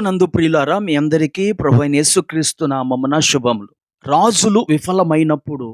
నందు ప్రియులారా, మీ అందరికీ ప్రభువైన యేసుక్రీస్తు నామమున శుభములు. రాజులు విఫలమైనప్పుడు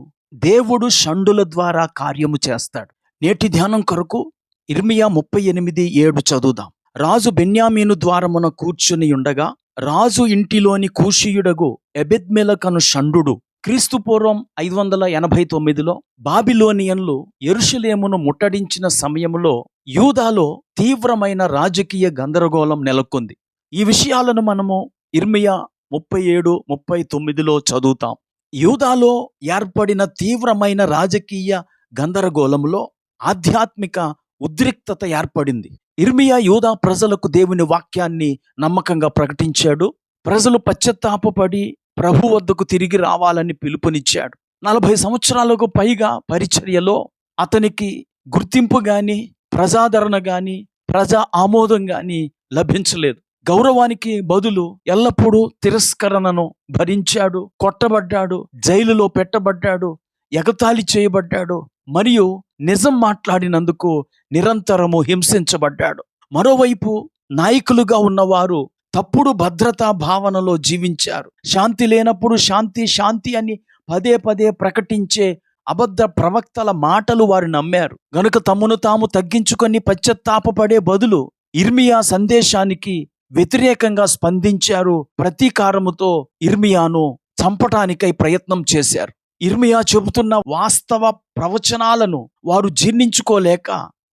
దేవుడు షండుల ద్వారా కార్యము చేస్తాడు. నేటి ధ్యానం కొరకు ఇర్మియా 38:7 చదువుదాం. రాజు బెన్యామీను ద్వారమున కూర్చుని ఉండగా రాజు ఇంటిలోని కూషీయుడగు ఎబెద్మెలకను షండు క్రీస్తు పూర్వం 589లో బాబిలోనియన్లు యెరూషలేమును ముట్టడించిన సమయములో యూదాలో తీవ్రమైన రాజకీయ గందరగోళం నెలకొంది. ఈ విషయాలను మనము ఇర్మియా 37-39లో చదువుతాం. యూదాలో ఏర్పడిన తీవ్రమైన రాజకీయ గందరగోళంలో ఆధ్యాత్మిక ఉద్రిక్తత ఏర్పడింది. ఇర్మియా యూదా ప్రజలకు దేవుని వాక్యాన్ని నమ్మకంగా ప్రకటించాడు. ప్రజలు పశ్చాత్తాపపడి ప్రభు వద్దకు తిరిగి రావాలని పిలుపునిచ్చాడు. 40 సంవత్సరాలకు పైగా పరిచర్యలో అతనికి గుర్తింపు గాని, ప్రజాదరణ గాని, ప్రజా ఆమోదం గాని లభించలేదు. గౌరవానికి బదులు ఎల్లప్పుడూ తిరస్కరణను భరించాడు. కొట్టబడ్డాడు, జైలులో పెట్టబడ్డాడు, ఎగతాళి చేయబడ్డాడు, మరియు నిజం మాట్లాడినందుకు నిరంతరము హింసించబడ్డాడు. మరోవైపు నాయకులుగా ఉన్నవారు తప్పుడు భద్రతా భావనలో జీవించారు. శాంతి లేనప్పుడు శాంతి శాంతి అని పదే పదే ప్రకటించే అబద్ధ ప్రవక్తల మాటలు వారు నమ్మారు. గనుక తమను తాము తగ్గించుకొని పశ్చాత్తాపపడే బదులు ఇర్మియా సందేశానికి వ్యతిరేకంగా స్పందించారు. ప్రతీకారముతో ఇర్మియాను చంపటానికై ప్రయత్నం చేశారు. ఇర్మియా చెబుతున్న వాస్తవ ప్రవచనాలను వారు జీర్ణించుకోలేక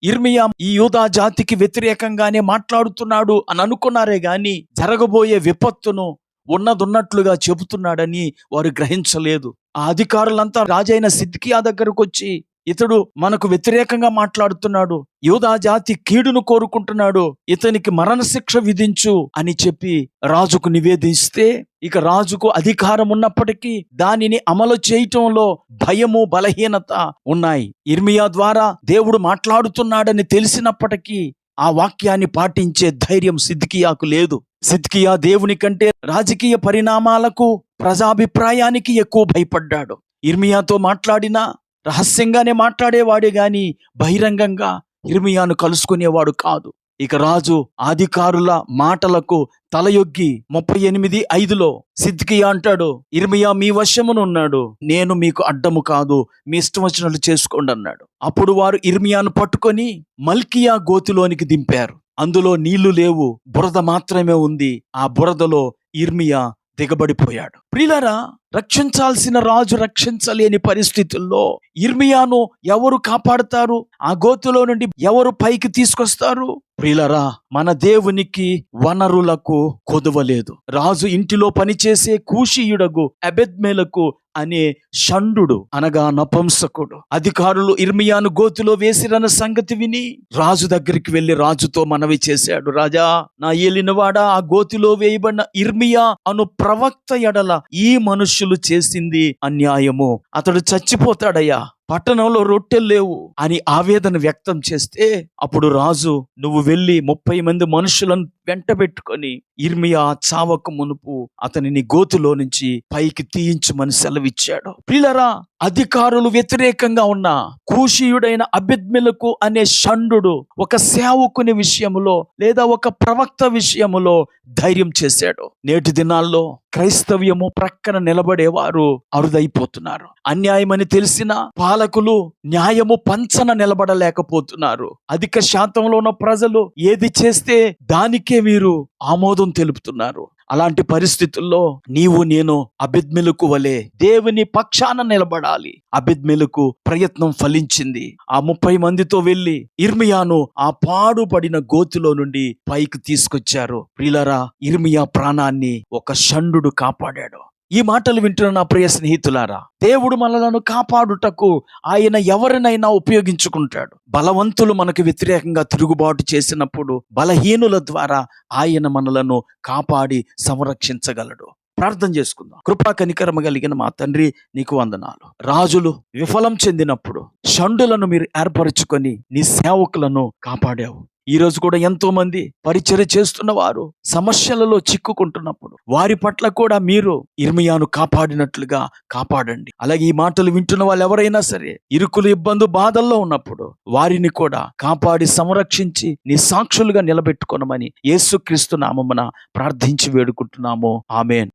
ఇర్మియా ఈ యూదా జాతికి వ్యతిరేకంగానే మాట్లాడుతున్నాడు అని అనుకున్నారే గాని జరగబోయే విపత్తును ఉన్నదున్నట్లుగా చెబుతున్నాడని వారు గ్రహించలేదు. ఆ అధికారులంతా రాజైన సిద్కియా దగ్గరకు వచ్చి, ఇతడు మనకు వ్యతిరేకంగా మాట్లాడుతున్నాడు, యూదా జాతి కీడును కోరుకుంటున్నాడు, ఇతనికి మరణశిక్ష విధించు అని చెప్పి రాజుకు నివేదిస్తే, ఇక రాజుకు అధికారం ఉన్నప్పటికీ దానిని అమలు చేయటంలో భయము, బలహీనత ఉన్నాయి. ఇర్మియా ద్వారా దేవుడు మాట్లాడుతున్నాడని తెలిసినప్పటికీ ఆ వాక్యాన్ని పాటించే ధైర్యం సిద్కియాకు లేదు. సిద్కియా దేవుని కంటే రాజకీయ పరిణామాలకు, ప్రజాభిప్రాయానికి ఎక్కువ భయపడ్డాడు. ఇర్మియాతో మాట్లాడినా రహస్యంగానే మాట్లాడేవాడే గాని బహిరంగంగా ఇర్మియాను కలుసుకునేవాడు కాదు. ఇక రాజు అధికారుల మాటలకు తలయొగ్గి 38:5లో సిద్కియా అంటాడు, ఇర్మియా మీ వశమునున్నాడు, నేను మీకు అడ్డము కాదు, మీ ఇష్టం వచ్చినట్లు చేసుకోండి అన్నాడు. అప్పుడు వారు ఇర్మియాను పట్టుకొని మల్కియా గోతిలోనికి దింపారు. అందులో నీళ్లు లేవు, బురద మాత్రమే ఉంది. ఆ బురదలో ఇర్మియా దిగబడిపోయాడు. ప్రియులారా, రక్షించాల్సిన రాజు రక్షించలేని పరిస్థితుల్లో ఇర్మియాను ఎవరు కాపాడుతారు? ఆ గోతులో నుండి ఎవరు పైకి తీసుకొస్తారు? ప్రియులారా, మన దేవునికి వనరులకు కొదవలేదు. రాజు ఇంటిలో పనిచేసే కూషీయుడగు ఎబెద్మెలకు అనే షండు అనగా నపుంసకుడు అధికారులు ఇర్మియాను గోతులో వేసిరన్న సంగతి విని రాజు దగ్గరికి వెళ్లి రాజుతో మనవి చేశాడు, రాజా, నా ఏలినవాడా, ఆ గోతిలో వేయబడిన ఇర్మియా అను ప్రవక్త ఎడల ఈ మనుష్యులు చేసింది అన్యాయము, అతడు చచ్చిపోతాడయ్యా, పట్టణంలో రొట్టెలు లేవు అని ఆవేదన వ్యక్తం చేస్తే, అప్పుడు రాజు, నువ్వు వెళ్ళి 30 మంది మనుషులను వెంటబెట్టుకొని ఇర్మియా చావక మునుపు అతనిని గోతులో నుంచి పైకి తీయించమని సెలవిచ్చాడు. ప్రియులారా, అధికారులు వ్యతిరేకంగా ఉన్న కూషీయుడైన ఎబెద్మెలకు అనే షండు ఒక సేవకుని విషయములో లేదా ఒక ప్రవక్త విషయములో ధైర్యం చేశాడు. నేటి దినాల్లో క్రైస్తవ్యము ప్రక్కన నిలబడేవారు అరుదైపోతున్నారు. అన్యాయమని తెలిసిన పాలకులు న్యాయము పంచన నిలబడలేకపోతున్నారు. అధిక శాతంలో ఉన్న ప్రజలు ఏది చేస్తే దానికే వీరు ఆమోదం తెలుపుతున్నారు. అలాంటి పరిస్థితుల్లో నీవు నేను ఎబెద్మెలకు వలె దేవుని పక్షాన నిలబడాలి. ఎబెద్మెలకు ప్రయత్నం ఫలించింది. ఆ 30 మందితో వెళ్లి ఇర్మియాను ఆ పాడుపడిన గోతిలో నుండి పైకి తీసుకొచ్చారు. ప్రియులారా, ఇర్మియా ప్రాణాన్ని ఒక షండు కాపాడాడు. ఈ మాటలు వింటున్న నా ప్రియ స్నేహితులారా, దేవుడు మనలను కాపాడుటకు ఆయన ఎవరినైనా ఉపయోగించుకుంటాడు. బలవంతులు మనకు వ్యతిరేకంగా తిరుగుబాటు చేసినప్పుడు బలహీనుల ద్వారా ఆయన మనలను కాపాడి సంరక్షించగలడు. ప్రార్థన చేసుకుందాం. కృపా కనికరమ కలిగిన మా తండ్రి, నీకు వందనాలు. రాజులు విఫలం చెందినప్పుడు షండులను మీరు ఏర్పరచుకొని నీ సేవకులను కాపాడావు. ఈ రోజు కూడా ఎంతో మంది పరిచర్య చేస్తున్న వారు సమస్యలలో చిక్కుకుంటున్నప్పుడు వారి పట్ల కూడా మీరు ఇర్మియాను కాపాడినట్లుగా కాపాడండి. అలాగే ఈ మాటలు వింటున్న వాళ్ళు ఎవరైనా సరే ఇరుకులు, ఇబ్బంది, బాధల్లో ఉన్నప్పుడు వారిని కూడా కాపాడి సంరక్షించి నీ సాక్షులుగా నిలబెట్టుకొనమని యేసుక్రీస్తు నామమున ప్రార్థించి వేడుకుంటున్నాము. ఆమేన్.